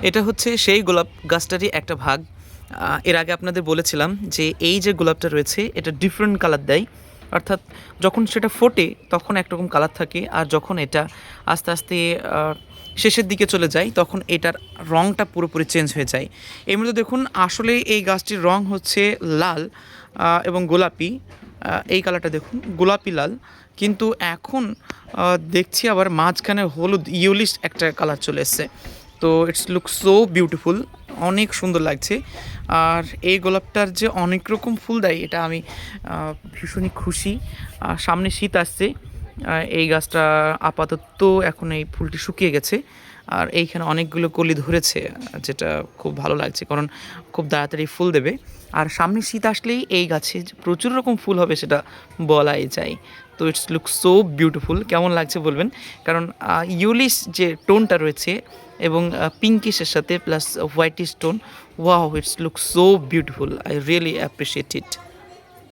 এটা হচ্ছে সেই গোলাপ গাছটারই একটা ভাগ। এর আগে আপনাদের বলেছিলাম যে এই যে গোলাপটা রয়েছে এটা ডিফারেন্ট কালার দেয়, অর্থাৎ যখন সেটা ফোটে তখন একরকম কালার থাকে, আর যখন এটা আস্তে আস্তে শেষের দিকে চলে যায় তখন এটার রঙটা পুরোপুরি চেঞ্জ হয়ে যায়। এর মধ্যে দেখুন আসলে এই গাছটির রং হচ্ছে লাল এবং গোলাপি। এই কালারটা দেখুন গোলাপি লাল, কিন্তু এখন দেখছি আবার মাঝখানে হলুদ ইয়েলিশ একটা কালার চলে এসছে। তো ইটস লুক সো বিউটিফুল, অনেক সুন্দর লাগছে। আর এই গোলাপটার যে অনেক রকম ফুল দেয় এটা আমি ভীষণই খুশি। সামনে শীত আসছে, এই গাছটা আপাতত এখন এই ফুলটি শুকিয়ে গেছে, আর এইখানে অনেকগুলো কলি ধরেছে, যেটা খুব ভালো লাগছে কারণ খুব তাড়াতাড়ি ফুল দেবে। আর সামনে শীত আসলেই এই গাছে যে প্রচুর রকম ফুল হবে সেটা বলাই যায়। তো ইটস লুক সো বিউটিফুল, কেমন লাগছে বলবেন। কারণ ইউলিশ যে টোনটা রয়েছে এবং পিঙ্কিশের সাথে plus whitish tone, wow it's look so beautiful, I really appreciate it.